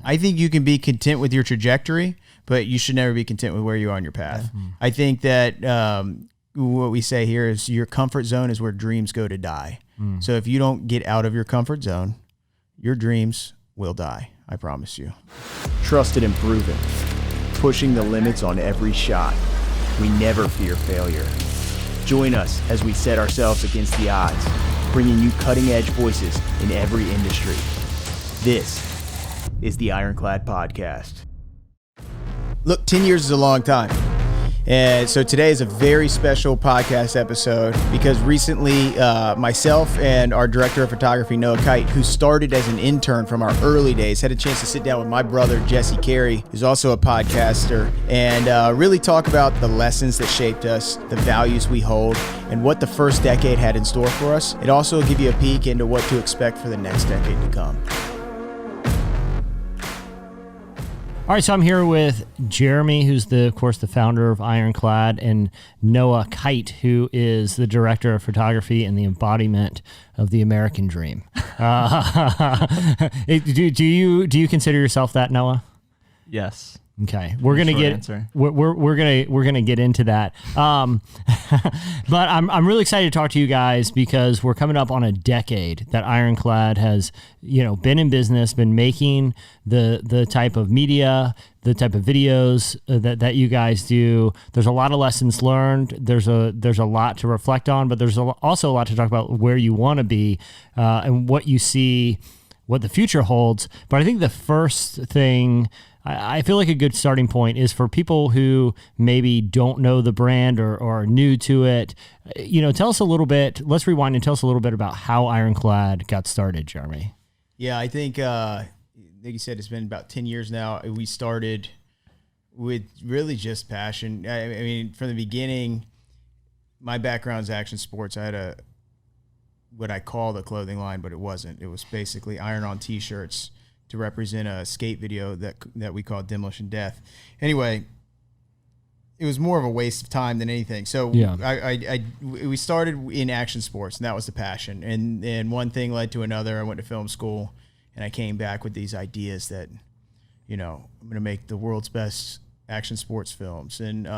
I think you can be content with your trajectory, but you should never be content with where you are on your path. Yeah. I think that what we say here is your comfort zone is where dreams go to die. So if you don't get out of your comfort zone, your dreams will die. I promise you. Trusted and proven. Pushing the limits on every shot. We never fear failure. Join us as we set ourselves against the odds, bringing you cutting-edge voices in every industry. This is the Ironclad Podcast. Look, 10 years is a long time. And so today is a very special podcast episode because recently myself and our director of photography, Noah Kight, who started as an intern from our early days, had a chance to sit down with my brother, Carey, who's also a podcaster, and really talk about the lessons that shaped us, the values we hold, and what the first decade had in store for us. It also will give you a peek into what to expect for the next decade to come. All right, so I'm here with Jeremy, who's of course the founder of Ironclad, and Noah Kight, who is the director of photography and the embodiment of the American dream. Do you consider yourself that, Noah? Yes. Okay, we're gonna get into that. But I'm really excited to talk to you guys because we're coming up on a decade that Ironclad has, been in business, been making the type of media, the type of videos that you guys do. There's a lot of lessons learned. There's a lot to reflect on, but there's also a lot to talk about where you want to be and what you see, what the future holds. But I think the first thing, I feel like a good starting point is for people who maybe don't know the brand or are new to it. Tell us a little bit. Let's rewind and tell us a little bit about how Ironclad got started, Jeremy. Yeah, I think, like you said, it's been about 10 years now. We started with really just passion. I mean, from the beginning, my background is action sports. I had what I called a clothing line, but it wasn't. It was basically iron-on T-shirts to represent a skate video that we called Demolition Death. Anyway, it was more of a waste of time than anything. So yeah. We started in action sports, and that was the passion. And one thing led to another. I went to film school, and I came back with these ideas that, I'm going to make the world's best action sports films. And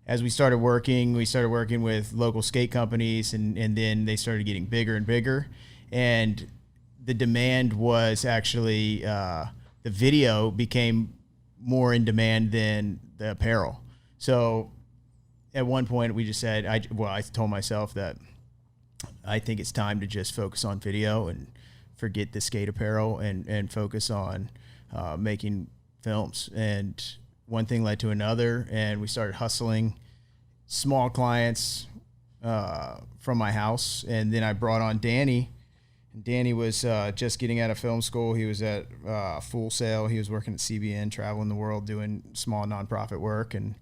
as we started working with local skate companies, and then they started getting bigger and bigger. And the demand was actually, the video became more in demand than the apparel. So at one point we just said, I told myself that I think it's time to just focus on video and forget the skate apparel and focus on making films. And one thing led to another, and we started hustling small clients from my house. And then I brought on Danny. Danny was just getting out of film school. He was at Full Sail. He was working at CBN, traveling the world, doing small nonprofit work. And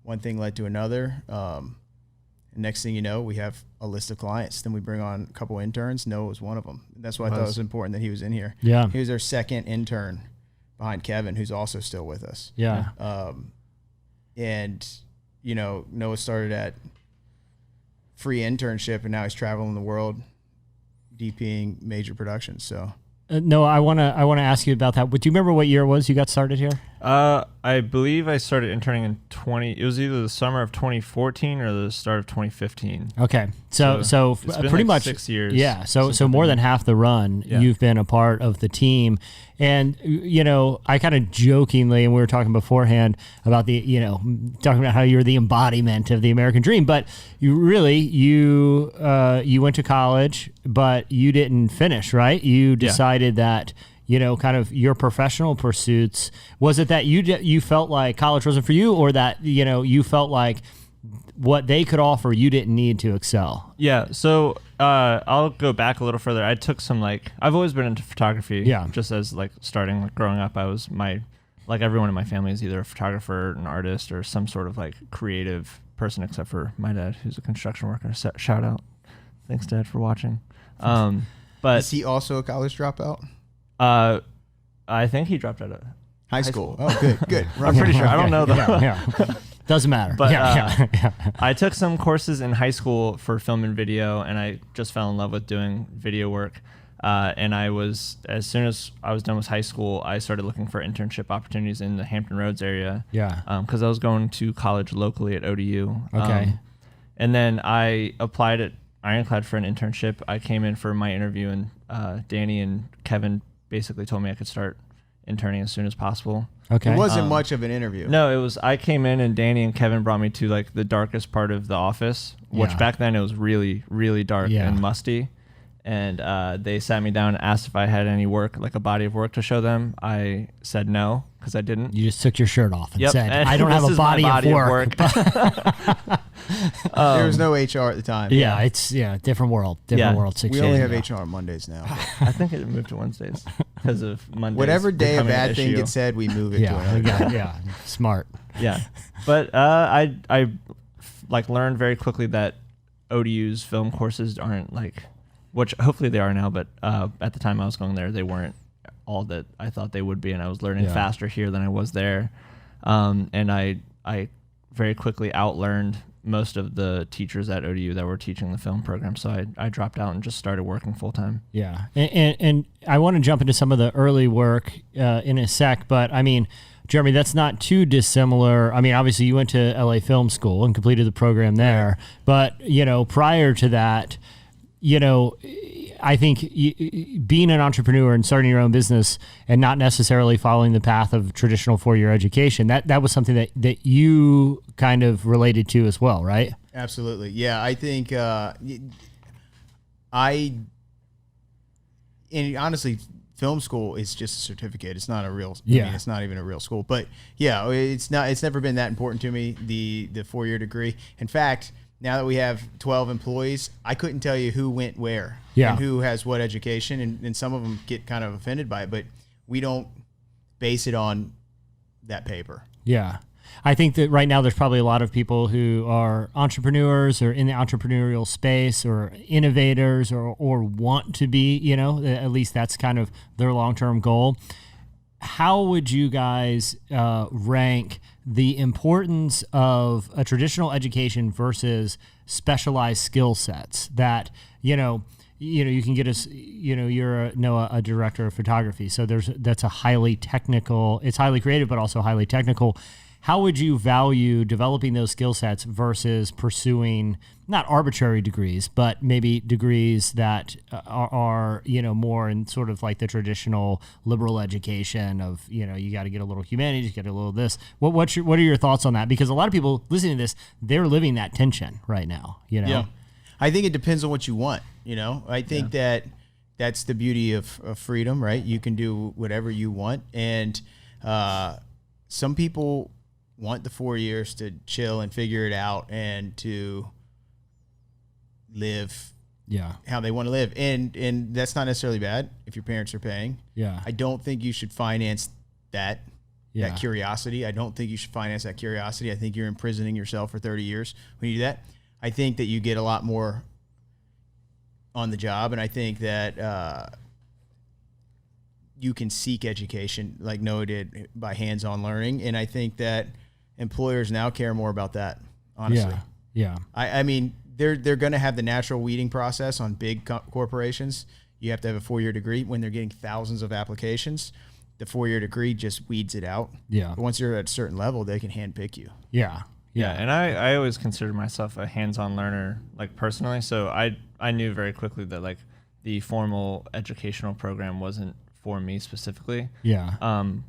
one thing led to another. And next thing you know, we have a list of clients. Then we bring on a couple interns. Noah was one of them. That's why I thought it was important that he was in here. Yeah. He was our second intern behind Kevin, who's also still with us. Yeah. And, Noah started at free internship, and now he's traveling the world, DPing major productions. So no, I want to ask you about that. But do you remember what year it was you got started here? I believe I started interning in it was either the summer of 2014 or the start of 2015. Okay. So it's been pretty much 6 years. Yeah. So more than half the run, you've been a part of the team. And, I kind of jokingly, and we were talking beforehand about talking about how you're the embodiment of the American dream, but you went to college, but you didn't finish, right? You decided that, kind of your professional pursuits, was it that you felt like college wasn't for you, or that, you felt like what they could offer you didn't need to excel? Yeah. So I'll go back a little further. I took some I've always been into photography. Yeah. Just as starting growing up, I was everyone in my family is either a photographer, an artist, or some sort of creative person, except for my dad, who's a construction worker. Shout out. Thanks, Dad, for watching. But is he also a college dropout? I think he dropped out of high school. Oh, good. I'm pretty sure. I don't know though. Yeah. Doesn't matter. But I took some courses in high school for film and video, and I just fell in love with doing video work. And as soon as I was done with high school, I started looking for internship opportunities in the Hampton Roads area. Yeah. Because I was going to college locally at ODU. Okay. And then I applied at Ironclad for an internship. I came in for my interview, and Danny and Kevin basically told me I could start interning as soon as possible. Okay. It wasn't much of an interview. No, it was. I came in, and Danny and Kevin brought me to like the darkest part of the office, which back then it was really, really dark and musty. And they sat me down and asked if I had any work, like a body of work to show them. I said no, because I didn't. You just took your shirt off and said, and I don't have a body of work. There was no HR at the time. Yeah, it's different world. Different world. 6 We years only have ago. HR Mondays now. I think it moved to Wednesdays because of Mondays. Whatever day a becoming an bad thing issue. gets said, we move it to another day. Smart. Yeah, but I like learned very quickly that ODU's film courses aren't like, which hopefully they are now, but at the time I was going there, they weren't all that I thought they would be, and I was learning faster here than I was there. And I very quickly outlearned most of the teachers at ODU that were teaching the film program, so I dropped out and just started working full time. Yeah, and I want to jump into some of the early work in a sec, but I mean, Jeremy, that's not too dissimilar. I mean, obviously you went to LA Film School and completed the program there, but prior to that, I think being an entrepreneur and starting your own business and not necessarily following the path of traditional 4-year education, that was something that you kind of related to as well, right? Absolutely. Yeah, I think and honestly, film school is just a certificate. It's not a real. I mean, it's not even a real school. But yeah, it's not. It's never been that important to me. The 4-year degree. In fact, now that we have 12 employees, I couldn't tell you who went where and who has what education, and some of them get kind of offended by it, but we don't base it on that paper. Yeah. I think that right now there's probably a lot of people who are entrepreneurs or in the entrepreneurial space or innovators or want to be, at least that's kind of their long-term goal. How would you guys rank the importance of a traditional education versus specialized skill sets that, you can get you're a director of photography. So that's a highly technical, it's highly creative, but also highly technical. How would you value developing those skill sets versus pursuing not arbitrary degrees, but maybe degrees that are more in sort of like the traditional liberal education of, you got to get a little humanities, get a little this. What are your thoughts on that? Because a lot of people listening to this, they're living that tension right now, Yeah. I think it depends on what you want, I think that's the beauty of freedom, right? You can do whatever you want. And some people want the 4 years to chill and figure it out and to live how they want to live. And that's not necessarily bad if your parents are paying. Yeah. I don't think you should finance that curiosity. I don't think you should finance that curiosity. I think you're imprisoning yourself for 30 years when you do that. I think that you get a lot more on the job, and I think that you can seek education like Noah did by hands-on learning, and I think that employers now care more about that, honestly. Yeah. I mean, they're going to have the natural weeding process on big corporations. You have to have a 4-year degree. When they're getting thousands of applications, the 4-year degree just weeds it out. Yeah. But once you're at a certain level, they can handpick you. Yeah. Yeah, and I always considered myself a hands-on learner, like personally. So I knew very quickly that like the formal educational program wasn't for me specifically. Yeah.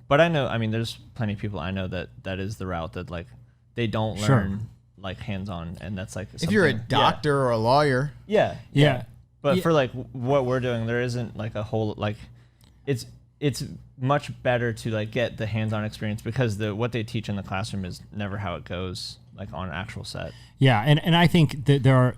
But I mean, there's plenty of people I know that is the route that like they don't learn like hands-on, and that's like if you're a doctor or a lawyer. Yeah. But for like what we're doing, there isn't like a whole like it's much better to like get the hands-on experience because what they teach in the classroom is never how it goes like on an actual set. Yeah, and I think that there are,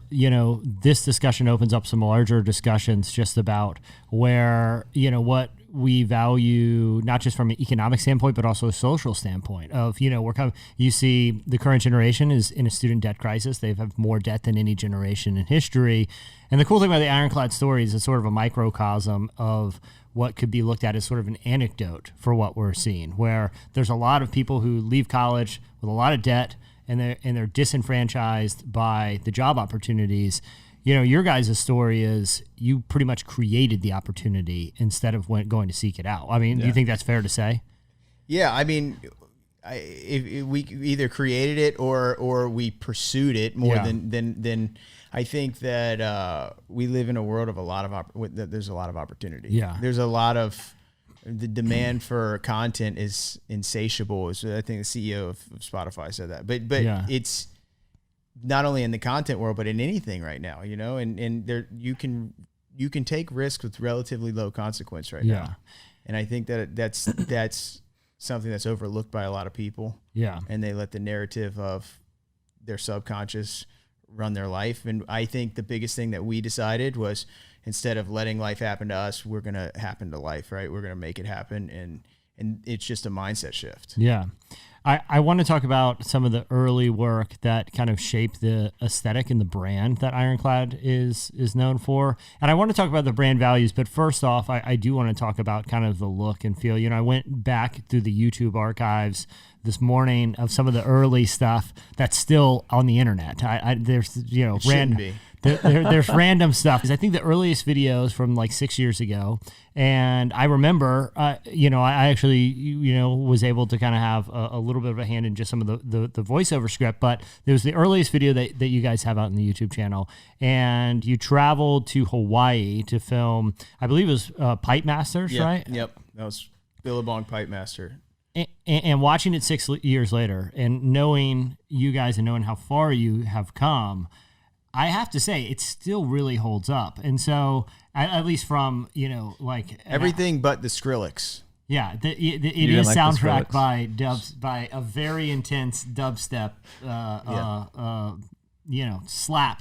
this discussion opens up some larger discussions just about where, what we value, not just from an economic standpoint, but also a social standpoint of, you see the current generation is in a student debt crisis. They have more debt than any generation in history. And the cool thing about the Ironclad story is it's sort of a microcosm of what could be looked at as sort of an anecdote for what we're seeing, where there's a lot of people who leave college with a lot of debt and they're disenfranchised by the job opportunities. your guys' story is you pretty much created the opportunity instead of going to seek it out. I mean, do you think that's fair to say? Yeah, I mean, if we either created it or we pursued it more than I think that we live in a world of there's a lot of opportunity. Yeah, there's a lot of the demand for content is insatiable. So I think the CEO of Spotify said that, but it's not only in the content world, but in anything right now, and there you can take risks with relatively low consequence right now. And I think that that's something that's overlooked by a lot of people. Yeah. And they let the narrative of their subconscious run their life. And I think the biggest thing that we decided was, instead of letting life happen to us, we're going to happen to life, right? We're going to make it happen. And it's just a mindset shift. Yeah. I want to talk about some of the early work that kind of shaped the aesthetic and the brand that Ironclad is known for. And I want to talk about the brand values, but first off, I do want to talk about kind of the look and feel. I went back through the YouTube archives this morning of some of the early stuff that's still on the internet. There's there's random stuff, because I think the earliest videos from like 6 years ago, and I remember, I actually, was able to kind of have a little bit of a hand in just some of the voiceover script, but there was the earliest video that you guys have out in the YouTube channel, and you traveled to Hawaii to film, I believe it was Pipe Masters, right? Yep, that was Billabong Pipe Master. And watching it 6 years later, and knowing you guys and knowing how far you have come, I have to say it still really holds up. And so, at least from everything but the Skrillex. Yeah, it is soundtracked by a very intense dubstep.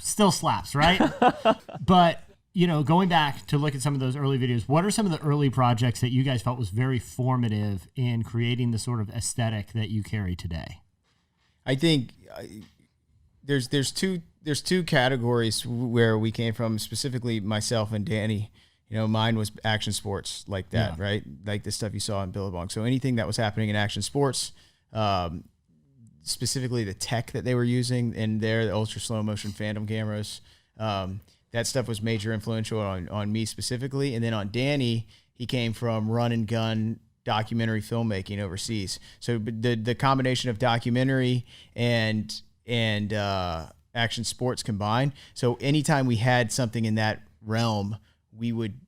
Still slaps, right? But going back to look at some of those early videos, what are some of the early projects that you guys felt was very formative in creating the sort of aesthetic that you carry today? I think there's two categories where we came from, specifically myself and Danny. Mine was action sports like that, right? Like the stuff you saw in Billabong. So anything that was happening in action sports, specifically the tech that they were using in there, the ultra slow motion phantom cameras, that stuff was major influential on me specifically. And then on Danny, he came from run and gun documentary filmmaking overseas. So the combination of documentary and action sports combined. So anytime we had something in that realm, we would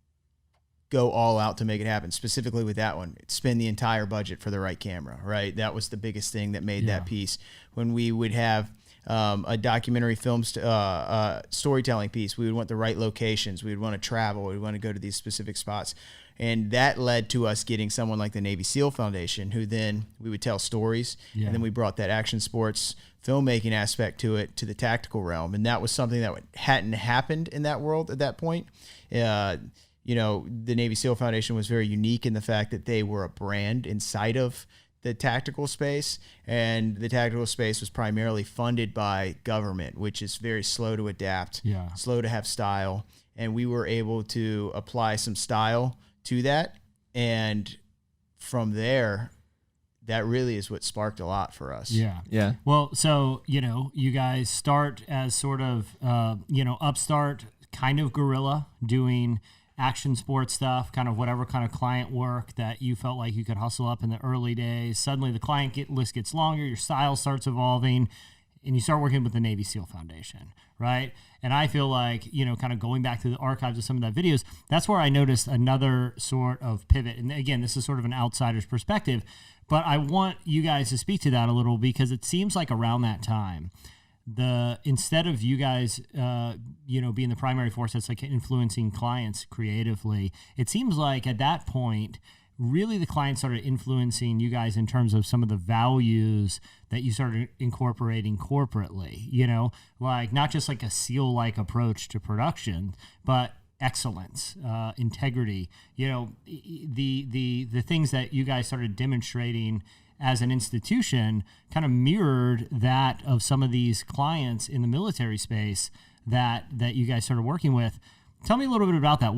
go all out to make it happen. Specifically with that one, spend the entire budget for the right camera, right? That was the biggest thing that made that piece. When we would have a documentary film storytelling piece, we would want the right locations. We would want to travel. We would want to go to these specific spots. And that led to us getting someone like the Navy SEAL Foundation, who then we would tell stories. And then we brought that action sports filmmaking aspect to it, to the tactical realm. And that was something that hadn't happened in that world at that point. The Navy SEAL Foundation was very unique in the fact that they were a brand inside of the tactical space, and the tactical space was primarily funded by government, which is very slow to adapt, slow to have style. And we were able to apply some style to that. And from there, that really is what sparked a lot for us. Yeah. Well, so, you guys start as sort of, upstart kind of guerrilla doing action sports stuff, kind of whatever kind of client work that you felt like you could hustle up in the early days. Suddenly the client list gets longer, your style starts evolving, and you start working with the Navy SEAL Foundation, right? And I feel like, kind of going back to the archives of some of that videos, that's where I noticed another sort of pivot. And again, this is sort of an outsider's perspective, but I want you guys to speak to that a little, because it seems like around that time, instead of you guys, being the primary force that's like influencing clients creatively, it seems like at that point, really the clients started influencing you guys in terms of some of the values that you started incorporating corporately, like not just like a SEAL-like approach to production, but excellence, integrity, the things that you guys started demonstrating as an institution kind of mirrored that of some of these clients in the military space that you guys started working with. Tell me a little bit about that.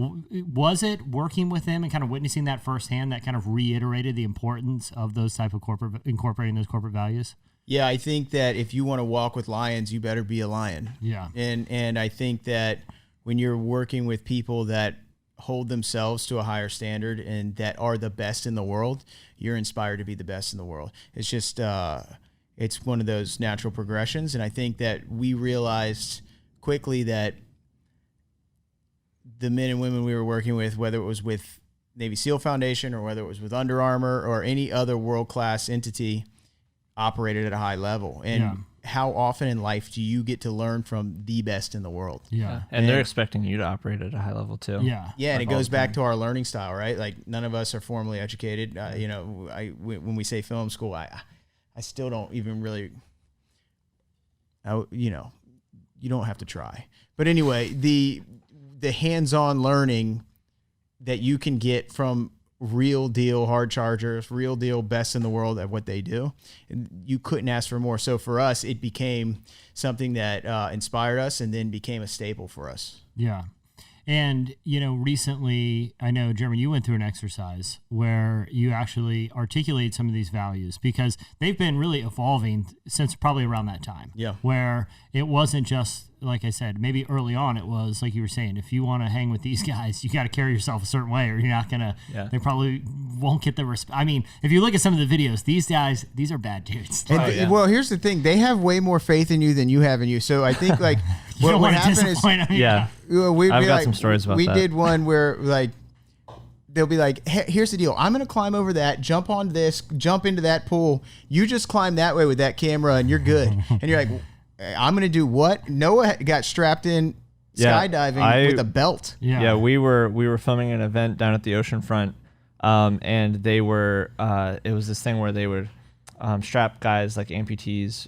Was it working with them and kind of witnessing that firsthand that kind of reiterated the importance of those type of incorporating those corporate values? Yeah, I think that if you want to walk with lions, you better be a lion. Yeah. And I think that when you're working with people that hold themselves to a higher standard and that are the best in the world, you're inspired to be the best in the world. It's just, it's one of those natural progressions. And I think that we realized quickly that the men and women we were working with, whether it was with Navy SEAL Foundation or whether it was with Under Armour or any other world-class entity, operated at a high level. And how often in life do you get to learn from the best in the world? Yeah. And they're expecting you to operate at a high level too. Yeah. Yeah. And it goes back to our learning style, right? Like none of us are formally educated. When we say film school, I still don't even really, you don't have to try. But anyway, the hands-on learning that you can get from real deal hard chargers, real deal best in the world at what they do, and you couldn't ask for more. So for us, it became something that inspired us and then became a staple for us. Yeah. And, recently, I know, Jeremy, you went through an exercise where you actually articulate some of these values because they've been really evolving since probably around that time. Yeah. Where it wasn't just, like I said, maybe early on it was, like you were saying, if you want to hang with these guys, you got to carry yourself a certain way or you're not going to, they probably won't get the respect. I mean, if you look at some of the videos, these guys, these are bad dudes. Well, here's the thing. They have way more faith in you than you have in you. So I think like what happened is, I've got some stories about that. We did one where like, they'll be like, hey, here's the deal. I'm going to climb over that, jump on this, jump into that pool. You just climb that way with that camera and you're good. And you're like, I'm going to do what? Noah got strapped in skydiving with a belt. Yeah, we were filming an event down at the oceanfront, and they were it was this thing where they would strap guys like amputees,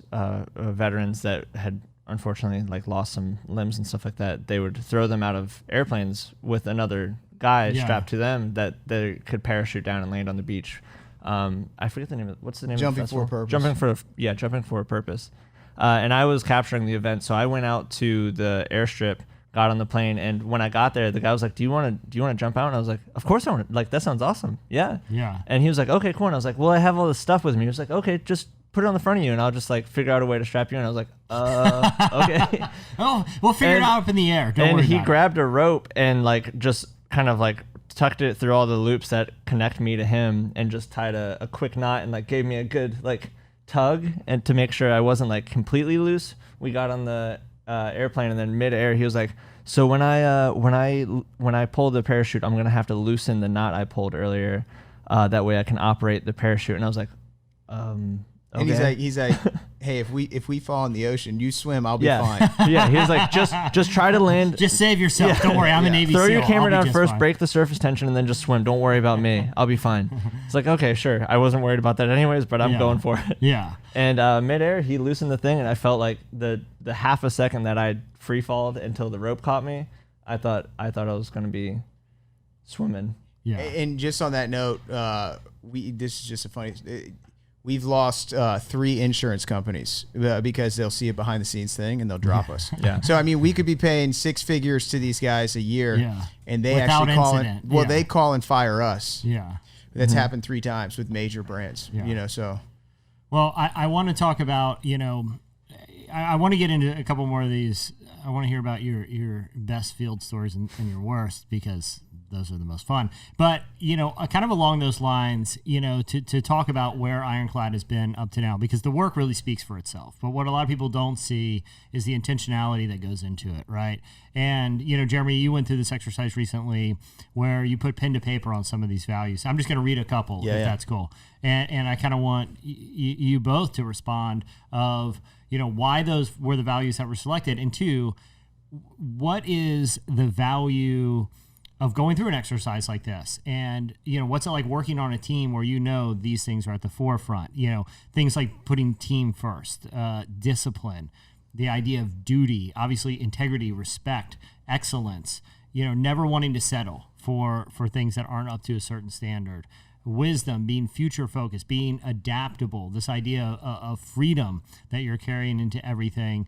veterans that had unfortunately like lost some limbs and stuff like that. They would throw them out of airplanes with another guy strapped to them that they could parachute down and land on the beach. I forget the name of what's the name Jumping of the festival? for a Purpose. Jumping for a Purpose. And I was capturing the event, so I went out to the airstrip, got on the plane, and when I got there, the guy was like, "Do you want to jump out?" And I was like, "Of course I want to. Like that sounds awesome. Yeah." Yeah. And he was like, "Okay, cool." And I was like, "Well, I have all this stuff with me." He was like, "Okay, just put it on the front of you, and I'll just like figure out a way to strap you." And I was like, "Okay." Oh, we'll figure it out up in the air. Don't worry. And he grabbed a rope and like just kind of like tucked it through all the loops that connect me to him, and just tied a quick knot and like gave me a good like tug and to make sure I wasn't like completely loose. We got on the airplane, and then mid-air he was like, "So when I pull the parachute, I'm gonna have to loosen the knot I pulled earlier, that way I can operate the parachute." And I was like, okay. And he's like, "Hey, if we fall in the ocean, you swim, I'll be fine." Yeah, he was like, just try to land. Just save yourself. Don't worry, I'm a Navy Throw SEAL. your camera down first, fine. break the surface tension, and then just swim. Don't worry about me. I'll be fine. It's like, okay, sure. I wasn't worried about that anyways, but I'm going for it. Yeah. And midair, he loosened the thing, and I felt like the half a second that I free-falled until the rope caught me, I thought I was going to be swimming. Yeah. And just on that note, this is just a funny. We've lost 3 insurance companies because they'll see a behind the scenes thing and they'll drop us. Yeah. So, I mean, we could be paying 6 figures to these guys a year and they Without actually call incident. they call and fire us. Yeah. That's happened 3 times with major brands, so. Well, I want to talk about, I want to get into a couple more of these. I want to hear about your best field stories and your worst, because those are the most fun. But, kind of along those lines, to talk about where Ironclad has been up to now, because the work really speaks for itself. But what a lot of people don't see is the intentionality that goes into it, right? And, Jeremy, you went through this exercise recently where you put pen to paper on some of these values. I'm just going to read a couple, if that's cool. And I kind of want you both to respond of, why those were the values that were selected, and 2, what is the value of going through an exercise like this? And, what's it like working on a team where these things are at the forefront? Things like putting team first, discipline, the idea of duty, obviously integrity, respect, excellence, never wanting to settle for things that aren't up to a certain standard, wisdom, being future focused, being adaptable, this idea of freedom that you're carrying into everything.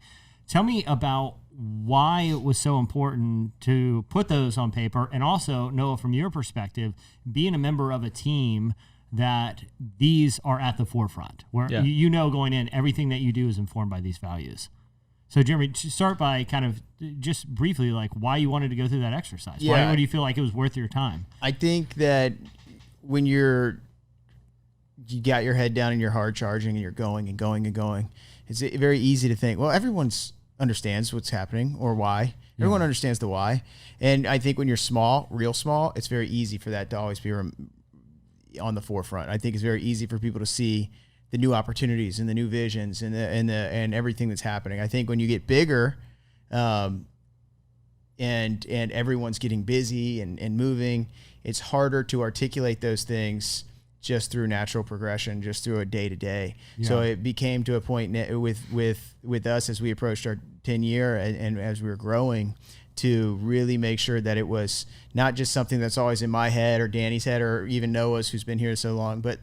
Tell me about why it was so important to put those on paper, and also, Noah, from your perspective, being a member of a team that these are at the forefront, where you know going in, everything that you do is informed by these values. So, Jeremy, start by kind of just briefly, like, why you wanted to go through that exercise. Yeah. Why do you feel like it was worth your time? I think that when you got your head down and you're hard charging and you're going and going and going, it's very easy to think, well, everyone's understands what's happening or why. Everyone understands the why. And I think when you're small, real small, it's very easy for that to always be on the forefront. I think it's very easy for people to see the new opportunities and the new visions and everything that's happening. I think when you get bigger, and everyone's getting busy and moving, it's harder to articulate those things just through natural progression, just through a day to day. So it became to a point with us as we approached our 10 year and as we were growing, to really make sure that it was not just something that's always in my head or Danny's head or even Noah's, who's been here so long, but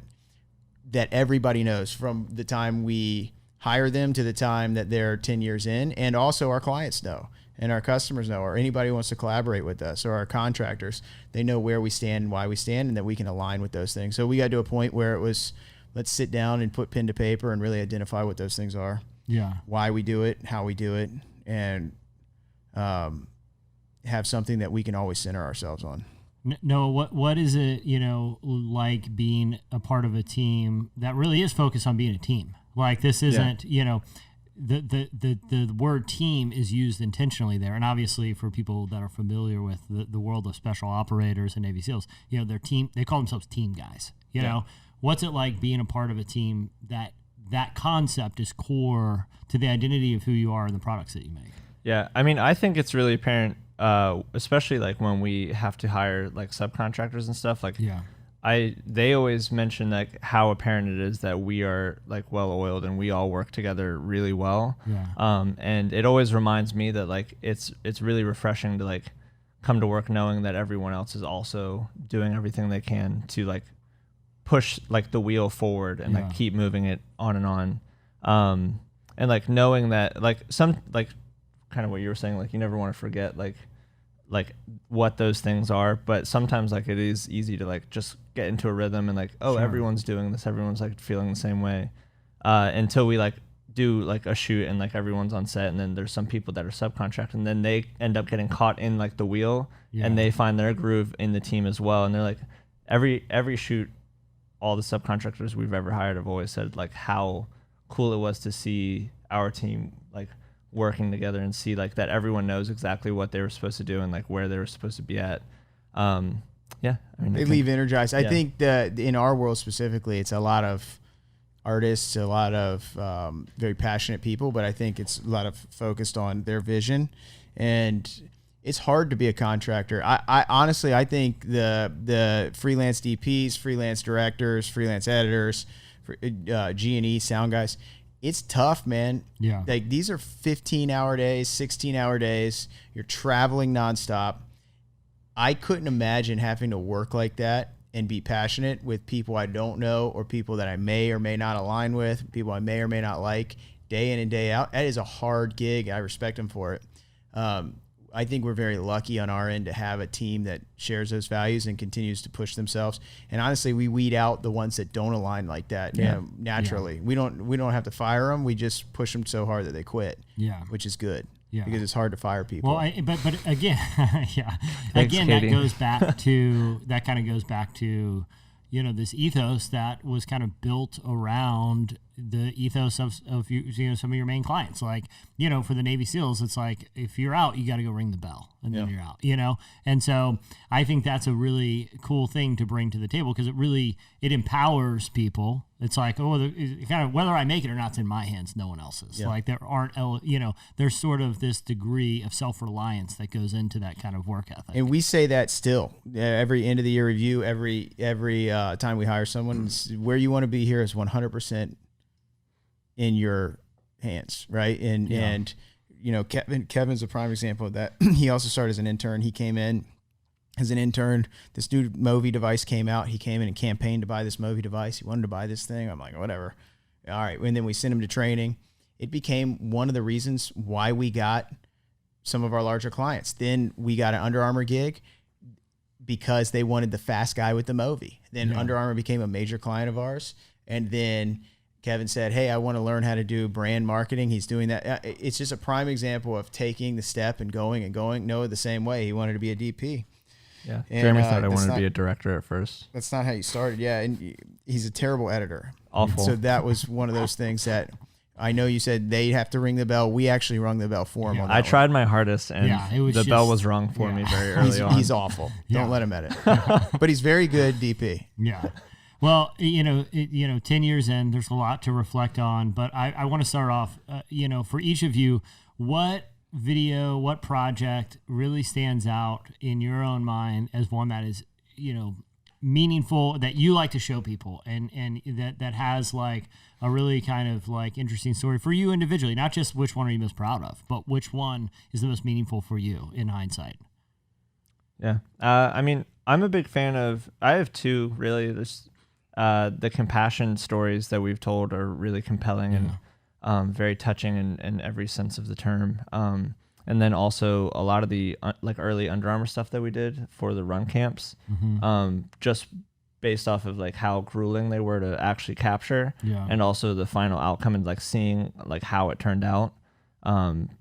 that everybody knows from the time we hire them to the time that they're 10 years in, and also our clients know and our customers know, or anybody who wants to collaborate with us, or our contractors, they know where we stand and why we stand, and that we can align with those things. So we got to a point where it was, let's sit down and put pen to paper and really identify what those things are. Yeah. Why we do it, how we do it, and have something that we can always center ourselves on. No, what is it, like being a part of a team that really is focused on being a team? Like, this isn't, the word team is used intentionally there. And obviously for people that are familiar with the world of special operators and Navy SEALs, their team, they call themselves team guys. You know, what's it like being a part of a team that concept is core to the identity of who you are and the products that you make? Yeah, I mean, I think it's really apparent, especially like when we have to hire like subcontractors and stuff. Like, they always mention like how apparent it is that we are like well oiled and we all work together really well. And it always reminds me that like it's really refreshing to like come to work knowing that everyone else is also doing everything they can to like push like the wheel forward and like keep moving it on and on. And like knowing that like some like kind of what you were saying, like you never want to forget like what those things are, but sometimes like it is easy to like just get into a rhythm and like, everyone's doing this, everyone's like feeling the same way, until we like do like a shoot and like everyone's on set, and then there's some people that are subcontract and then they end up getting caught in like the wheel and they find their groove in the team as well. And they're like, every shoot, all the subcontractors we've ever hired have always said like how cool it was to see our team like working together and see like that everyone knows exactly what they were supposed to do and like where they were supposed to be at. I mean, they leave energized. I think that in our world specifically, it's a lot of artists, a lot of very passionate people, but I think it's a lot of focused on their vision, and it's hard to be a contractor. I honestly, I think the freelance DPs, freelance directors, freelance editors, G&E sound guys, it's tough, man. Yeah. Like these are 15-hour days, 16-hour days. You're traveling nonstop. I couldn't imagine having to work like that and be passionate with people I don't know, or people that I may or may not align with, people I may or may not like, day in and day out. That is a hard gig. I respect them for it. I think we're very lucky on our end to have a team that shares those values and continues to push themselves. And honestly, we weed out the ones that don't align like that naturally. We don't have to fire them. We just push them so hard that they quit, which is good. Yeah. Because it's hard to fire people. Well, but again, Thanks, again, Katie. That kind of goes back to, this ethos that was kind of built around the ethos of some of your main clients. Like, for the Navy SEALs, it's like, if you're out, you got to go ring the bell and then you're out, And so I think that's a really cool thing to bring to the table, because it empowers people. It's like, kind of whether I make it or not, it's in my hands, no one else's. Yeah. Like there aren't, there's sort of this degree of self-reliance that goes into that kind of work ethic. And we say that still. Every end of the year review, every time we hire someone, where you want to be here is 100% in your hands, right? And Kevin's a prime example of that. He also started as an intern. He came in as an intern. This new Movi device came out. He came in and campaigned to buy this Movi device. He wanted to buy this thing. I'm like, whatever. All right. And then we sent him to training. it became one of the reasons why we got some of our larger clients. Then we got an Under Armour gig because they wanted the fast guy with the Movi. Then Under Armour became a major client of ours. And then Kevin said, hey, I want to learn how to do brand marketing. He's doing that. It's just a prime example of taking the step and going. Noah the same way. He wanted to be a DP. Yeah. And, Jeremy thought I wanted to be a director at first. That's not how you started. Yeah. And he's a terrible editor. Awful. So that was one of those things that I know you said they'd have to ring the bell. We actually rung the bell for him. On that I tried my hardest, and the bell was rung for me very early on. He's awful. Don't let him edit. But he's very good DP. Yeah. Well, 10 years in, there's a lot to reflect on, but I want to start off, for each of you, what video, what project really stands out in your own mind as one that is, meaningful, that you like to show people, and that has like a really kind of like interesting story for you individually, not just which one are you most proud of, but which one is the most meaningful for you in hindsight? Yeah. I'm a big fan of, I have two really. The compassion stories that we've told are really compelling and very touching in every sense of the term. And then also a lot of the early Under Armour stuff that we did for the run camps, just based off of like how grueling they were to actually capture, and also the final outcome and like seeing like how it turned out,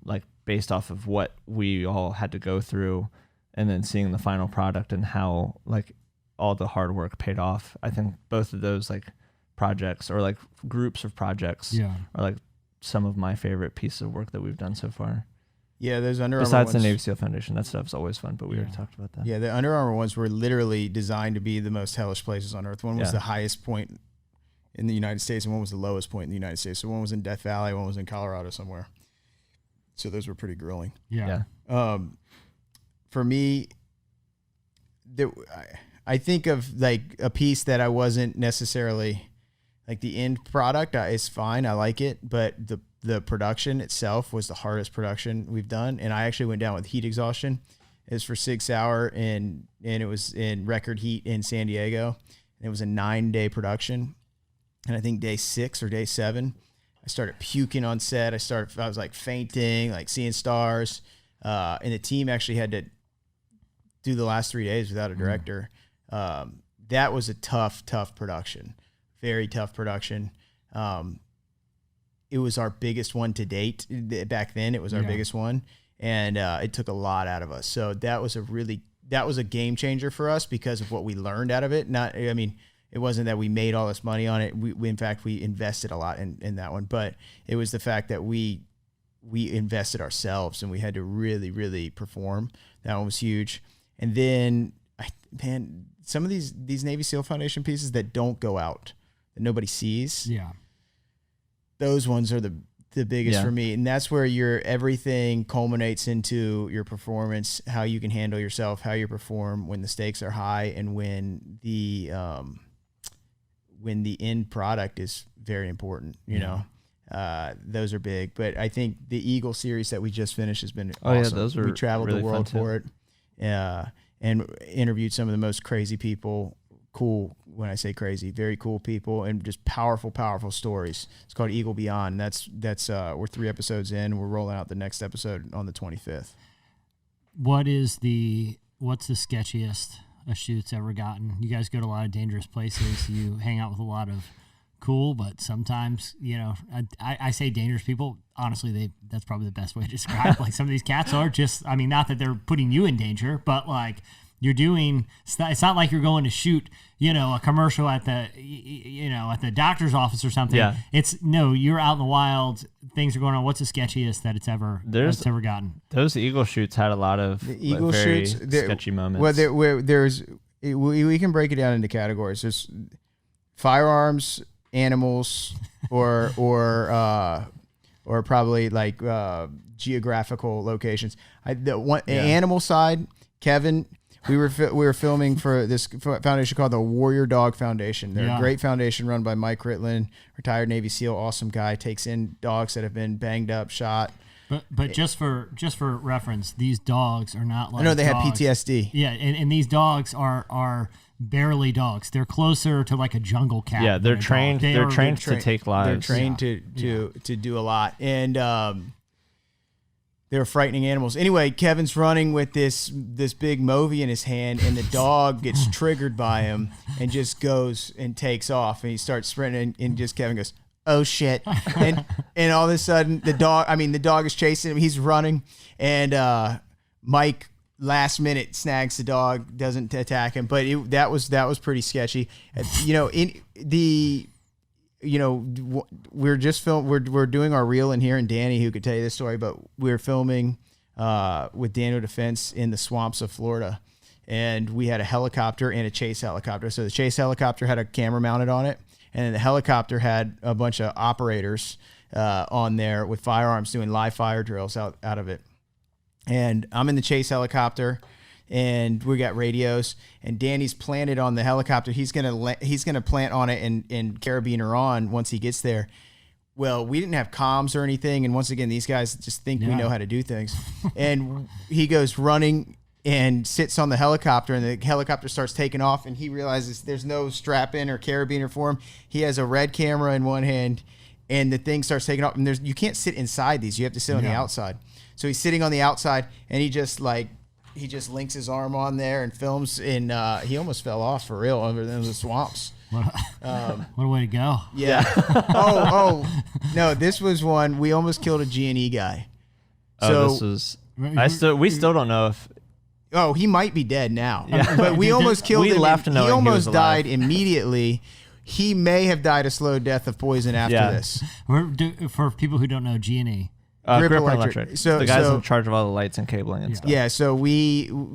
like based off of what we all had to go through, and then seeing the final product and how like all the hard work paid off. I think both of those like projects or like groups of projects are like some of my favorite pieces of work that we've done so far. Yeah, those Under Armour besides ones, the Navy SEAL Foundation, that stuff's always fun, but we already talked about that. Yeah, the Under Armour ones were literally designed to be the most hellish places on earth. One was the highest point in the United States, and one was the lowest point in the United States. So one was in Death Valley, one was in Colorado somewhere. So those were pretty grueling. Yeah. For me, I think of like a piece that I wasn't necessarily like the end product is fine. I like it, but the production itself was the hardest production we've done. And I actually went down with heat exhaustion. It was for 6 Hour and it was in record heat in San Diego. And it was a 9-day production. And I think day 6 or day 7, I started puking on set. I was like fainting, like seeing stars. And the team actually had to do the last 3 days without a director. That was a tough production, very tough production. It was our biggest one to date. Back then, it was our biggest one, and it took a lot out of us. So that was a game changer for us because of what we learned out of it. It wasn't that we made all this money on it. We in fact, we invested a lot in that one, but it was the fact that we invested ourselves and we had to really, really perform. That one was huge. And then, some of these Navy SEAL Foundation pieces that don't go out, that nobody sees. Yeah. Those ones are the biggest for me. And that's where everything culminates into your performance, how you can handle yourself, how you perform when the stakes are high, and when the end product is very important, you know. Those are big. But I think the Eagle series that we just finished has been awesome. Those were we traveled really the world for it. And interviewed some of the most crazy people. Cool, when I say crazy, very cool people, and just powerful stories. It's called Eagle Beyond. That's we're 3 episodes in. We're rolling out the next episode on the 25th. What's the sketchiest a shoot's ever gotten? You guys go to a lot of dangerous places. You hang out with a lot of cool, but sometimes, I say dangerous people. Honestly, that's probably the best way to describe. Like, some of these cats are just, not that they're putting you in danger, but like you're doing, it's not like you're going to shoot, a commercial at the doctor's office or something. Yeah. You're out in the wild. Things are going on. What's the sketchiest that it's ever gotten? Those Eagle shoots had a lot of very sketchy moments. Well, we can break it down into categories. There's firearms, animals, or probably like geographical locations. Animal side, Kevin, we were filming for this foundation called the Warrior Dog Foundation. They're a great foundation run by Mike Ritlin, retired Navy SEAL, awesome guy. Takes in dogs that have been banged up, shot. But just for reference, these dogs are not like I know they dogs. have PTSD. Yeah, and these dogs are barely dogs. They're closer to like a jungle cat. Yeah, they're trained. They're trained to take lives. They're trained to do a lot, and they're frightening animals. Anyway, Kevin's running with this big Movi in his hand, and the dog gets triggered by him and just goes and takes off, and he starts sprinting, and just Kevin goes, "Oh shit!" and all of a sudden the dog is chasing him. He's running, and Mike last minute snags the dog, doesn't attack him, but that was pretty sketchy. We're just we're doing our reel in here, and Danny, who could tell you this story, but we're filming with Daniel Defense in the swamps of Florida, and we had a helicopter and a chase helicopter. So the chase helicopter had a camera mounted on it, and then the helicopter had a bunch of operators on there with firearms doing live fire drills out of it. And I'm in the chase helicopter, and we got radios, and Danny's planted on the helicopter. He's gonna plant on it and carabiner on once he gets there. Well, we didn't have comms or anything, and once again, these guys just think we know how to do things. And he goes running and sits on the helicopter, and the helicopter starts taking off, and he realizes there's no strap in or carabiner for him. He has a red camera in one hand, and the thing starts taking off, and you can't sit inside these. You have to sit on the outside. So he's sitting on the outside, and he just links his arm on there and films, and he almost fell off for real under the swamps. What a way to go. Yeah. No, this was one. We almost killed a G&E guy. We still don't know if. Oh, he might be dead now. Yeah. But we almost killed him. He almost died immediately. He may have died a slow death of poison after this. For people who don't know, G&E. Grip Electric. So the guys in charge of all the lights and cabling and stuff. Yeah, so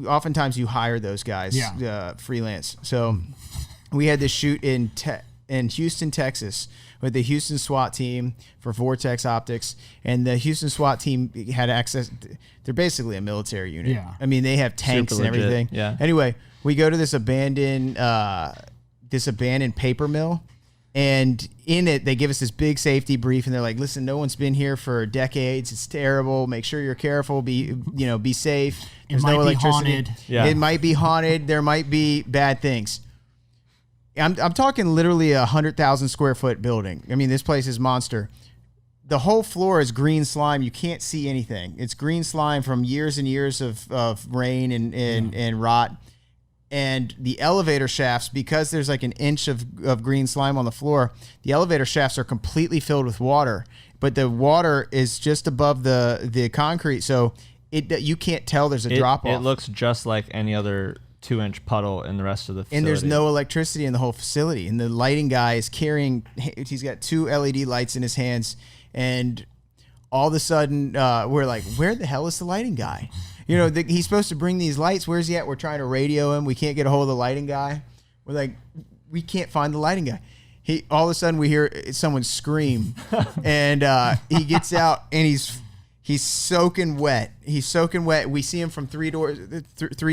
oftentimes you hire those guys freelance. So we had this shoot in Houston, Texas, with the Houston SWAT team for Vortex Optics, and the Houston SWAT team had access. They're basically a military unit. Yeah. I mean, they have tanks and everything. Yeah. Anyway, we go to this abandoned paper mill. And in it, they give us this big safety brief, and they're like, "Listen, no one's been here for decades. It's terrible. Make sure you're careful. Be safe. There's no electricity. Haunted. Yeah. It might be haunted. There might be bad things." I'm talking literally 100,000 square foot building. I mean, this place is monster. The whole floor is green slime. You can't see anything. It's green slime from years and years of rain and rot. And the elevator shafts, because there's like an inch of green slime on the floor, the elevator shafts are completely filled with water, but the water is just above the concrete, so you can't tell there's a drop off. It looks just like any other 2-inch puddle in the rest of the facility. And there's no electricity in the whole facility. And the lighting guy is he's got 2 LED lights in his hands, and all of a sudden we're like, where the hell is the lighting guy? He's supposed to bring these lights. Where's he at? We're trying to radio him. We can't get a hold of the lighting guy. We're like, we can't find the lighting guy. All of a sudden we hear someone scream, and he gets out, and he's soaking wet. He's soaking wet. We see him from 3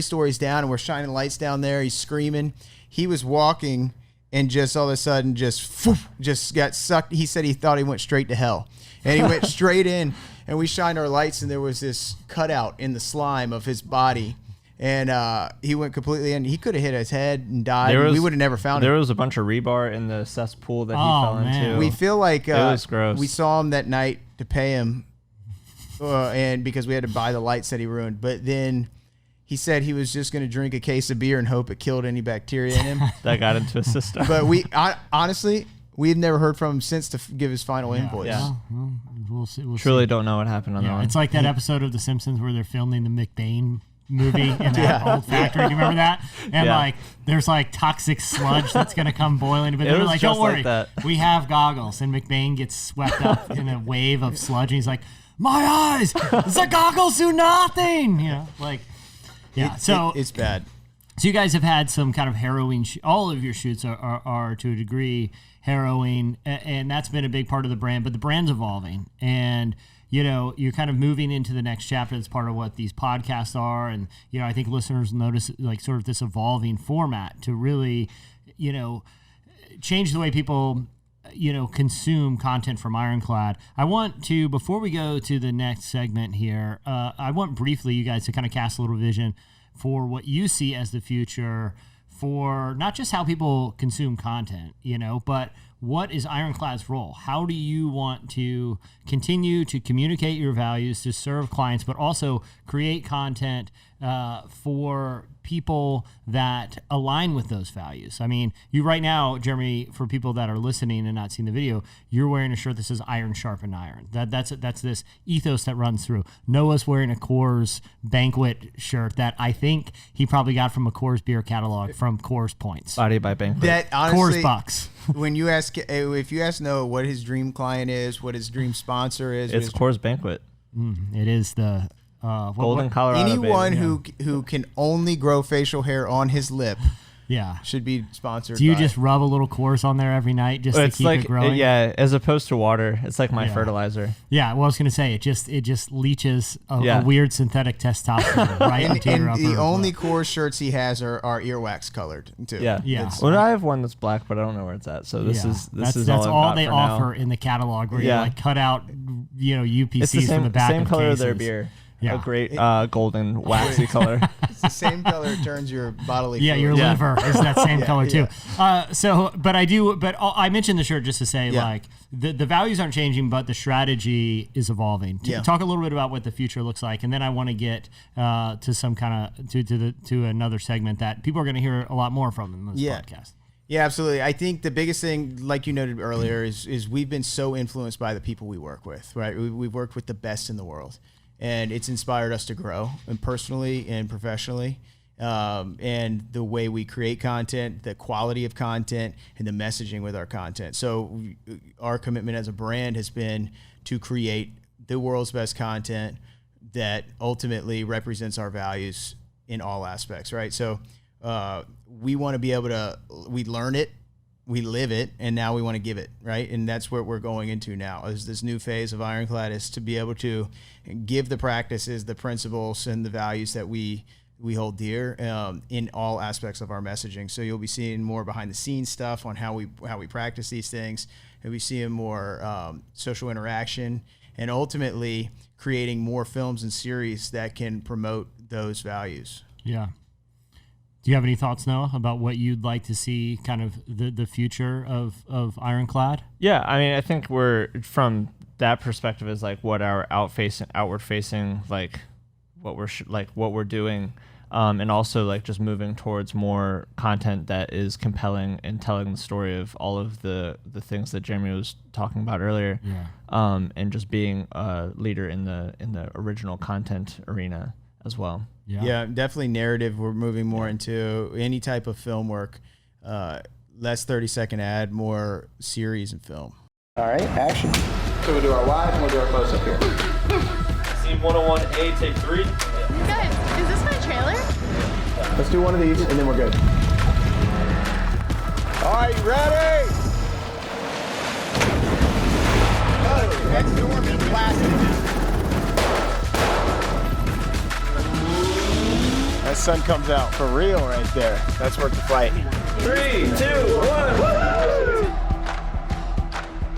stories down, and we're shining lights down there. He's screaming. He was walking, and just all of a sudden just got sucked. He said he thought he went straight to hell, and he went straight in. And we shined our lights, and there was this cutout in the slime of his body. And he went completely in. He could have hit his head and died. We would have never found him. There was a bunch of rebar in the cesspool that he fell into. We feel like it was gross. We saw him that night to pay him, and because we had to buy the lights that he ruined. But then he said he was just going to drink a case of beer and hope it killed any bacteria in him. That got into his system. But honestly, we've never heard from him since to give his final invoice. Yeah. Well, we'll see. Truly don't know what happened on that one. It's like that episode of The Simpsons where they're filming the McBain movie in that old factory. Do you remember that? And there's toxic sludge that's going to come boiling. But they're like, don't worry, we have goggles. And McBain gets swept up in a wave of sludge. And he's like, my eyes, the goggles do nothing. It's bad. So you guys have had some kind of harrowing. All of your shoots are to a degree harrowing, and that's been a big part of the brand. But the brand's evolving, and you're kind of moving into the next chapter. That's part of what these podcasts are, and I think listeners notice sort of this evolving format to really, change the way people consume content from Ironclad. I want to, before we go to the next segment here, I want briefly you guys to kind of cast a little vision for what you see as the future for not just how people consume content, but what is Ironclad's role? How do you want to continue to communicate your values, to serve clients, but also create content for people that align with those values? I mean, you right now, Jeremy, for people that are listening and not seeing the video, you're wearing a shirt that says "Iron Sharpen Iron." That's this ethos that runs through. Noah's wearing a Coors Banquet shirt that I think he probably got from a Coors beer catalog from Coors Points. Body by Banquet. That honestly, Coors Bucks. if you ask Noah what his dream client is, what his dream sponsor is, it's Coors Banquet. It is the Golden Colorado. Anyone who can only grow facial hair on his lip, should be sponsored. Do you just rub a little Coors on there every night just to keep it growing? As opposed to water, it's like my fertilizer. Yeah, well, I was gonna say it just leaches a weird synthetic testosterone right into your upper. The only Coors shirts he has are earwax colored too. Yeah. Well, I have one that's black, but I don't know where it's at. So this is that's all they offer in the catalog, where you cut out UPCs it's the same, from the back same of color cases. of their beer. Yeah. A great golden waxy color. It's the same color it turns your bodily fluid. Your liver is that same color too. I mentioned the shirt just to say the values aren't changing, but the strategy is evolving. Talk a little bit about what the future looks like, and then I want to get to some kind of to another segment that people are going to hear a lot more from in this podcast. Yeah, absolutely. I think the biggest thing, like you noted earlier, is we've been so influenced by the people we work with. Right, we've worked with the best in the world. And it's inspired us to grow, and personally and professionally, and the way we create content, the quality of content, and the messaging with our content. So our commitment as a brand has been to create the world's best content that ultimately represents our values in all aspects, right? So we want to be able to, we learn it, we live it, and now we want to give it, right? And that's what we're going into now. Is this new phase of Ironclad is to be able to give the practices, the principles, and the values that we hold dear in all aspects of our messaging. So you'll be seeing more behind the scenes stuff on how we practice these things. You'll be seeing more social interaction, and ultimately creating more films and series that can promote those values. Yeah. Do you have any thoughts, Noah, about what you'd like to see kind of the future of Ironclad? Yeah, I mean, I think we're, from that perspective, is like what our outward facing, like what we're doing, and also like just moving towards more content that is compelling and telling the story of all of the things that Jeremy was talking about earlier, and just being a leader in the original content arena as well. Yeah, definitely narrative. We're moving more into any type of film work, less 30-second ad, more series and film. All right, action. So we'll do our wide and we'll do our close up here. Scene 101A, take 3. Guys, is this my trailer? Let's do one of these and then we're good. All right, ready? Oh, that storm is blasting. That sun comes out for real right there. That's worth the fight. 3, 2, 1.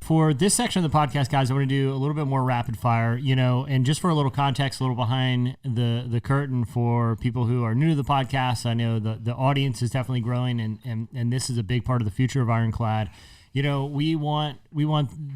For this section of the podcast, guys, I want to do a little bit more rapid fire, and just for a little context, a little behind the curtain for people who are new to the podcast. I know the audience is definitely growing, and this is a big part of the future of Ironclad. We want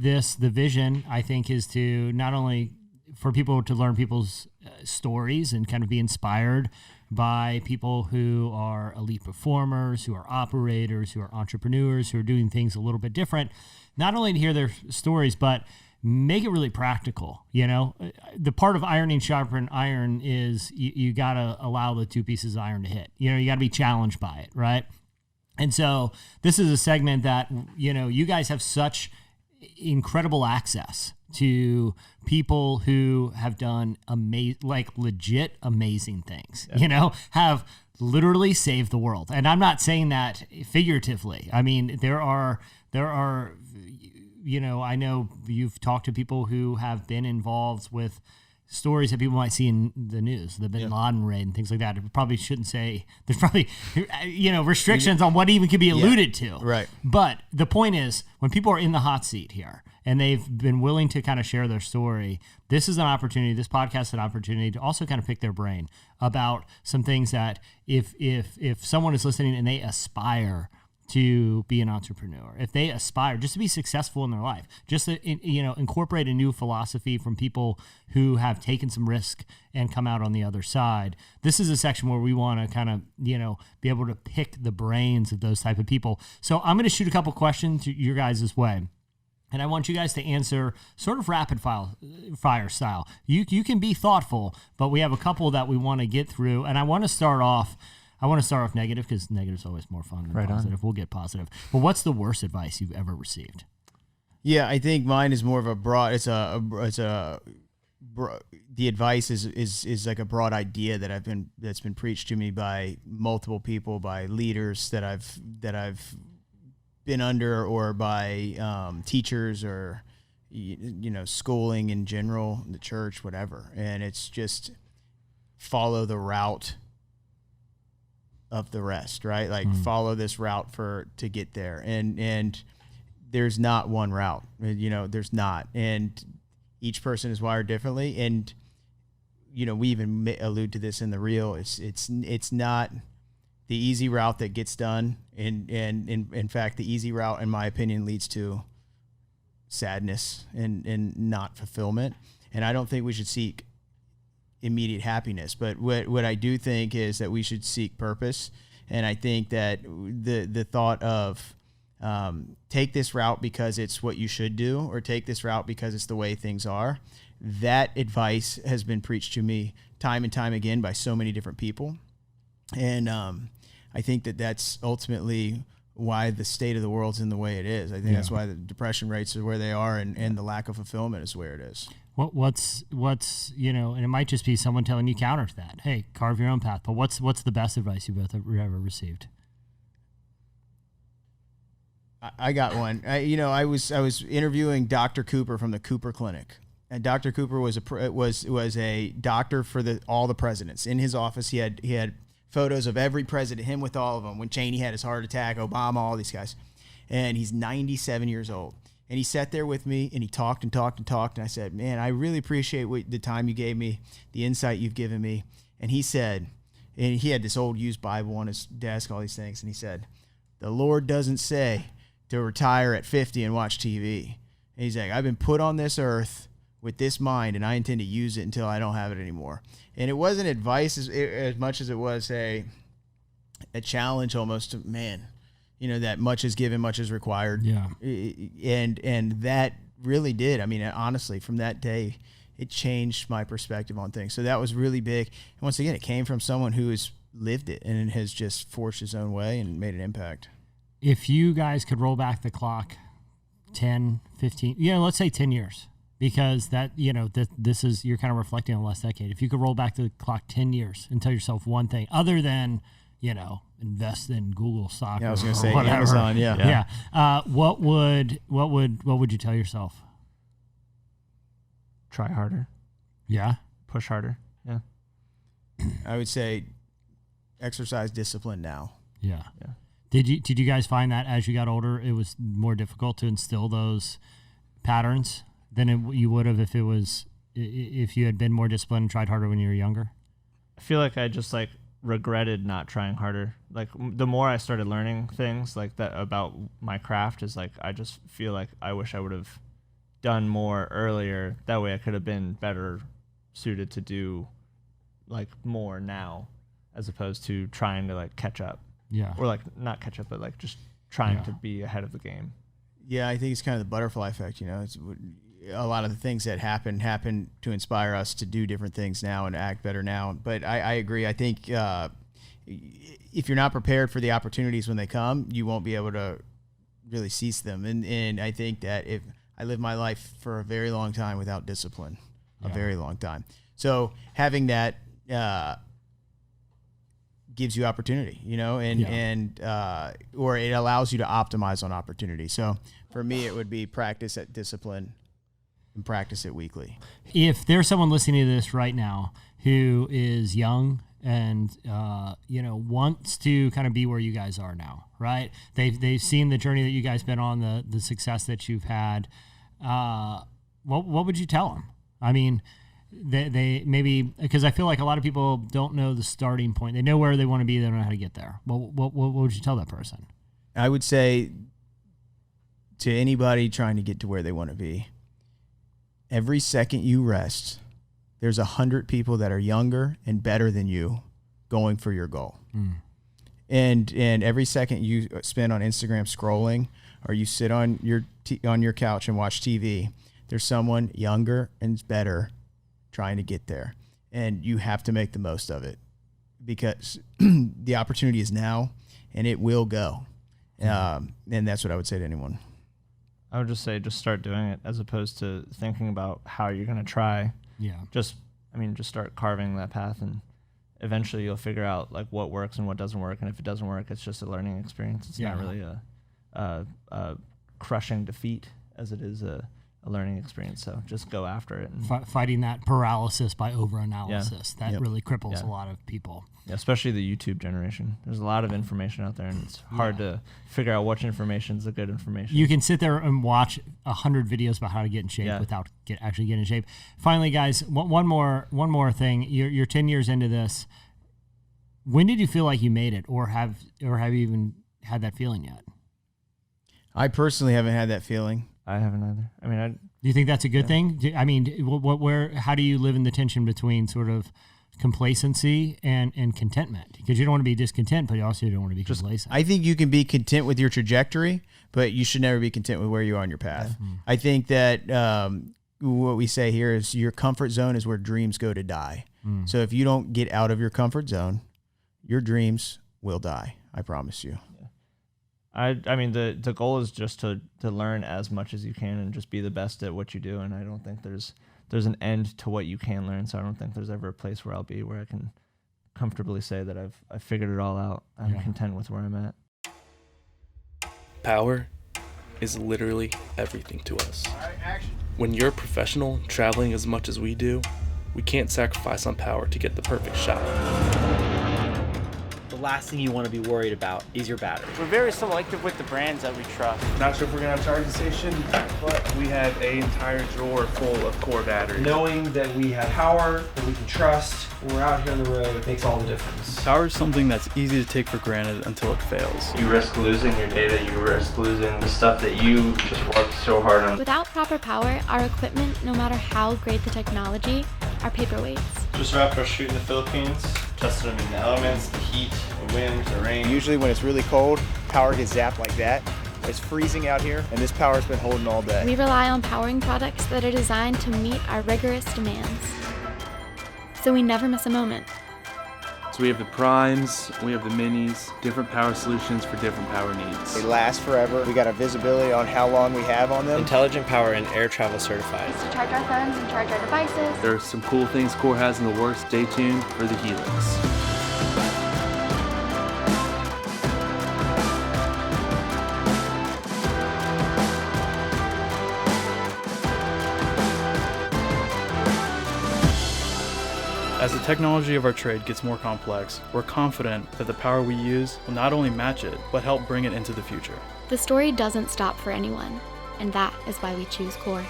this, the vision, I think, is to not only for people to learn people's stories and kind of be inspired by people who are elite performers, who are operators, who are entrepreneurs, who are doing things a little bit different. Not only to hear their stories, but make it really practical. The part of ironing sharpen iron is you got to allow the two pieces of iron to hit. You got to be challenged by it, right? And so this is a segment that, you guys have such incredible access to people who have done legit amazing things, have literally saved the world. And I'm not saying that figuratively. I mean, there are, I know you've talked to people who have been involved with stories that people might see in the news, the Bin Laden raid and things like that. It probably shouldn't say there's probably, restrictions on what even could be alluded to. Right. But the point is, when people are in the hot seat here and they've been willing to kind of share their story, this is an opportunity, this podcast is an opportunity to also kind of pick their brain about some things that if someone is listening and they aspire to be an entrepreneur, if they aspire just to be successful in their life, just to incorporate a new philosophy from people who have taken some risk and come out on the other side, this is a section where we want to kind of be able to pick the brains of those type of people. So I'm going to shoot a couple questions to your guys' way, and I want you guys to answer sort of rapid fire style. You can be thoughtful, but we have a couple that we want to get through, and I want to start off negative because negative is always more fun than positive. We'll get positive. But what's the worst advice you've ever received? Yeah, I think mine is more of a broad. The advice is like a broad idea that's been preached to me by multiple people, by leaders that I've been under, or by teachers, or schooling in general, the church, whatever. And it's just follow the route of the rest, right? Like follow this route to get there. And there's not one route, there's not. And each person is wired differently. And, we even allude to this in the reel. It's not the easy route that gets done. And in fact, the easy route, in my opinion, leads to sadness and not fulfillment. And I don't think we should seek immediate happiness, but what I do think is that we should seek purpose. And I think that the thought of take this route because it's what you should do, or take this route because it's the way things are, that advice has been preached to me time and time again by so many different people. And I think that that's ultimately why the state of the world's in the way it is. I think that's why the depression rates are where they are, and the lack of fulfillment is where it is. What's and it might just be someone telling you counter to that. Hey, carve your own path. But what's the best advice you've ever received? I got one. I was interviewing Dr. Cooper from the Cooper Clinic, and Dr. Cooper was a doctor for all the presidents. In his office, he had photos of every president, him with all of them. When Cheney had his heart attack, Obama, all these guys, and he's 97 years old. And he sat there with me, and he talked and talked and talked. And I said, man, I really appreciate the time you gave me, the insight you've given me. And he said, and he had this old used Bible on his desk, all these things. And he said, the Lord doesn't say to retire at 50 and watch TV. And he's like, I've been put on this earth with this mind, and I intend to use it until I don't have it anymore. And it wasn't advice as much as it was a challenge almost to, man, that much is given, much is required. Yeah. And that really did. I mean, honestly, from that day, it changed my perspective on things. So that was really big. And once again, it came from someone who has lived it and has just forged his own way and made an impact. If you guys could roll back the clock 10, 15, let's say 10 years, because that, this is, you're kind of reflecting on the last decade. If you could roll back the clock 10 years and tell yourself one thing other than, invest in Google stock. Yeah, I was going to say whatever. Amazon. Yeah. What would you tell yourself? Try harder. Yeah. Push harder. Yeah. I would say exercise discipline now. Yeah. Did you guys find that as you got older, it was more difficult to instill those patterns than you would have if you had been more disciplined and tried harder when you were younger? I feel like I just regretted not trying harder. The more I started learning things like that about my craft, is I just feel like I wish I would have done more earlier. That way I could have been better suited to do more now, as opposed to trying to catch up. Yeah. Or not catch up, but just trying to be ahead of the game. Yeah, I think it's kind of the butterfly effect. It's a lot of the things that happen to inspire us to do different things now and act better now. But I agree. I think if you're not prepared for the opportunities when they come, you won't be able to really seize them. And I think that if I lived my life for a very long time without discipline, a very long time. So having that gives you opportunity, or it allows you to optimize on opportunity. So for me, it would be practice at discipline and practice it weekly. If there's someone listening to this right now who is young and wants to kind of be where you guys are now, right? They've seen the journey that you guys been on, the success that you've had. What would you tell them? I mean, they maybe, because I feel like a lot of people don't know the starting point. They know where they want to be, they don't know how to get there. What would you tell that person? I would say to anybody trying to get to where they want to be, every second you rest, there's 100 people that are younger and better than you going for your goal. And every second you spend on Instagram scrolling, or you sit on your couch and watch TV, there's someone younger and better trying to get there. And you have to make the most of it, because the opportunity is now and it will go. And that's what I would say to anyone. I would just say, just start doing it, as opposed to thinking about how you're going to try. Yeah. Just start carving that path, and eventually you'll figure out like what works and what doesn't work. And if it doesn't work, it's just a learning experience. It's not really a crushing defeat as it is a learning experience. So just go after it. And fighting that paralysis by overanalysis. That really cripples a lot of people. Yeah, especially the YouTube generation. There's a lot of information out there, and it's hard to figure out which information is the good information. You can sit there and watch 100 videos about how to get in shape without actually getting in shape. Finally, guys, one more thing. You're 10 years into this. When did you feel like you made it, or have you even had that feeling yet? I personally haven't had that feeling. I haven't either. I mean, do you think that's a good thing? I mean, how do you live in the tension between sort of complacency and contentment? Because you don't want to be discontent, but you also don't want to be complacent. I think you can be content with your trajectory, but you should never be content with where you are on your path. Yeah. I think that what we say here is your comfort zone is where dreams go to die. So if you don't get out of your comfort zone, your dreams will die. I promise you. I mean, the goal is just to learn as much as you can and just be the best at what you do. And I don't think there's an end to what you can learn. So I don't think there's ever a place where I'll be where I can comfortably say that I've figured it all out. I'm content with where I'm at. Power is literally everything to us. When you're a professional traveling as much as we do, we can't sacrifice on power to get the perfect shot. The last thing you want to be worried about is your battery. We're very selective with the brands that we trust. Not sure if we're going to charge the station, but we have an entire drawer full of core batteries. Knowing that we have power that we can trust when we're out here on the road makes all the difference. Power is something that's easy to take for granted until it fails. You risk losing your data, you risk losing the stuff that you just worked so hard on. Without proper power, our equipment, no matter how great the technology, are paperweights. Just wrapped our shoot in the Philippines, tested them in the elements, the heat, the wind, the rain. Usually when it's really cold, power gets zapped like that. It's freezing out here, and this power's been holding all day. We rely on powering products that are designed to meet our rigorous demands, so we never miss a moment. So we have the primes, we have the minis, different power solutions for different power needs. They last forever. We got a visibility on how long we have on them. Intelligent Power and air travel certified. To charge our phones and charge our devices. There are some cool things Core has in the works. Stay tuned for the Helix. As the technology of our trade gets more complex, we're confident that the power we use will not only match it, but help bring it into the future. The story doesn't stop for anyone, and that is why we choose Core.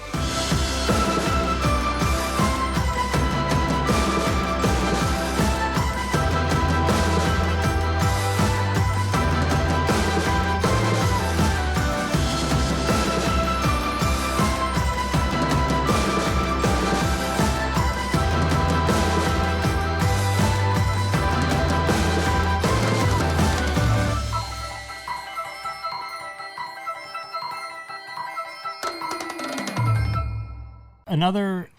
Another,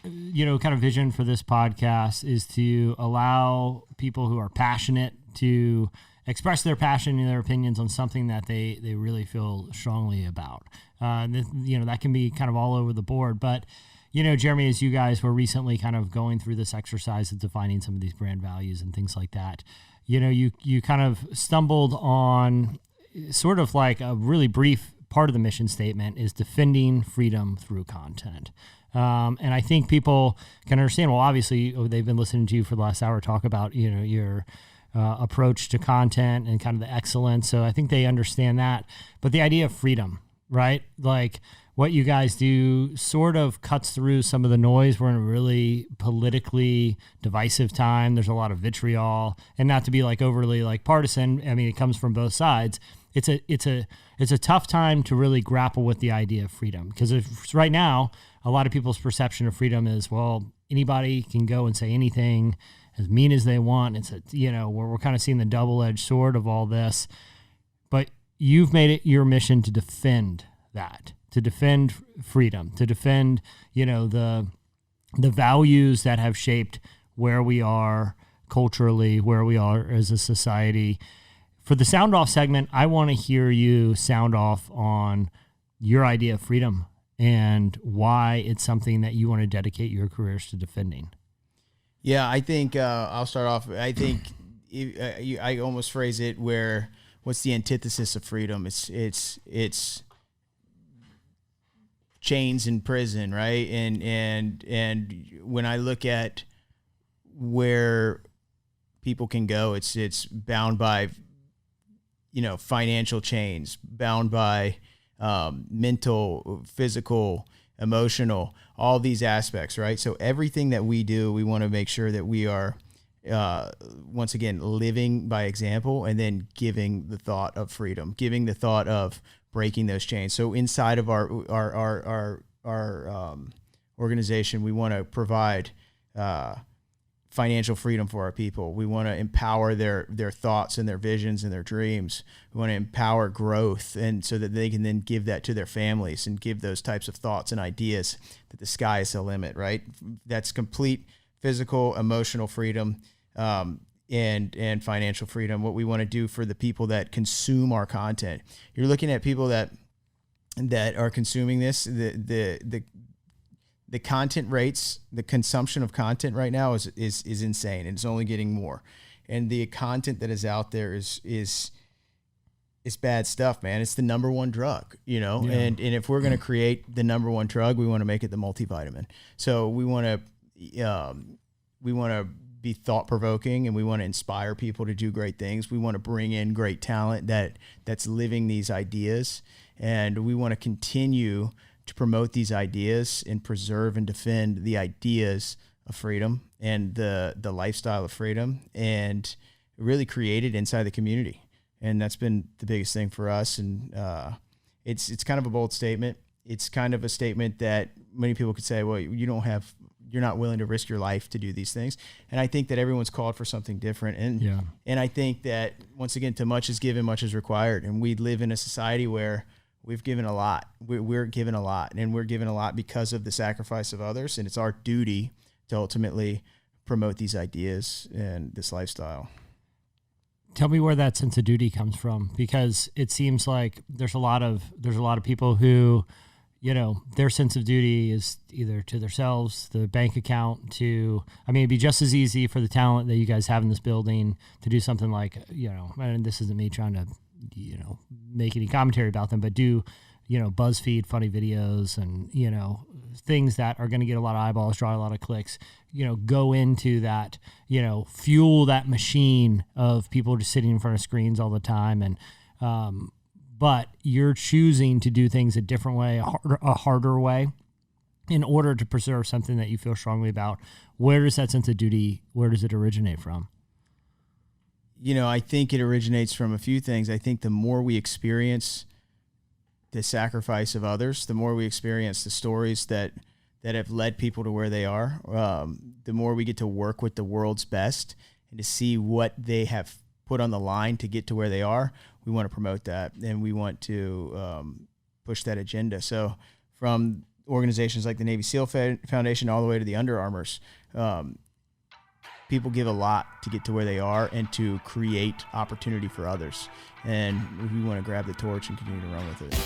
kind of vision for this podcast is to allow people who are passionate to express their passion and their opinions on something that they really feel strongly about. That can be kind of all over the board. But, Jeremy, as you guys were recently kind of going through this exercise of defining some of these brand values and things like that, you kind of stumbled on sort of like a really brief part of the mission statement is defending freedom through content. And I think people can understand, well, obviously they've been listening to you for the last hour talk about, your approach to content and kind of the excellence. So I think they understand that. But the idea of freedom, right? Like what you guys do sort of cuts through some of the noise. We're in a really politically divisive time. There's a lot of vitriol, and not to be like overly like partisan. I mean, it comes from both sides. It's a tough time to really grapple with the idea of freedom, because if right now a lot of people's perception of freedom is, well, anybody can go and say anything as mean as they want. It's we're kind of seeing the double-edged sword of all this, but you've made it your mission to defend that, to defend freedom, to defend, the values that have shaped where we are culturally, where we are as a society. For the sound off segment, I want to hear you sound off on your idea of freedom and why it's something that you want to dedicate your careers to defending. Yeah, I think I'll start off. I think I almost phrase it where, what's the antithesis of freedom? It's chains in prison, right? And when I look at where people can go, it's bound by financial chains, bound by mental, physical, emotional, all these aspects, right? So everything that we do, we want to make sure that we are, once again, living by example, and then giving the thought of freedom, giving the thought of breaking those chains. So inside of our organization, we want to provide financial freedom for our people. We want to empower their thoughts and their visions and their dreams. We want to empower growth, and so that they can then give that to their families and give those types of thoughts and ideas that the sky is the limit, right? That's complete physical, emotional freedom, and financial freedom. What we want to do for the people that consume our content. You're looking at people that are consuming this, the content rates, the consumption of content right now is insane, and it's only getting more. And the content that is out there is bad stuff, man. It's the number one drug, Yeah. And if we're going to create the number one drug, we want to make it the multivitamin. So we want to be thought provoking, and we want to inspire people to do great things. We want to bring in great talent that's living these ideas, and we want to continue to promote these ideas and preserve and defend the ideas of freedom and the lifestyle of freedom, and really create it inside the community. And that's been the biggest thing for us. And it's kind of a bold statement. It's kind of a statement that many people could say, well, you're not willing to risk your life to do these things. And I think that everyone's called for something different. And I think that, once again, to much is given, much is required. And we live in a society where we've given a lot. We're given a lot, and we're given a lot because of the sacrifice of others. And it's our duty to ultimately promote these ideas and this lifestyle. Tell me where that sense of duty comes from, because it seems like there's a lot of people who, their sense of duty is either to themselves, the bank account, it'd be just as easy for the talent that you guys have in this building to do something like, and this isn't me trying to, make any commentary about them, but do, BuzzFeed funny videos and, things that are going to get a lot of eyeballs, draw a lot of clicks, go into that, fuel that machine of people just sitting in front of screens all the time. And, but you're choosing to do things a different way, a harder way, in order to preserve something that you feel strongly about. Where does that sense of duty, where does it originate from? I think it originates from a few things. I think the more we experience the sacrifice of others, the more we experience the stories that have led people to where they are, the more we get to work with the world's best and to see what they have put on the line to get to where they are. We want to promote that, and we want to push that agenda. So from organizations like the Navy SEAL Foundation all the way to the Under Armours, people give a lot to get to where they are and to create opportunity for others. And we want to grab the torch and continue to run with it.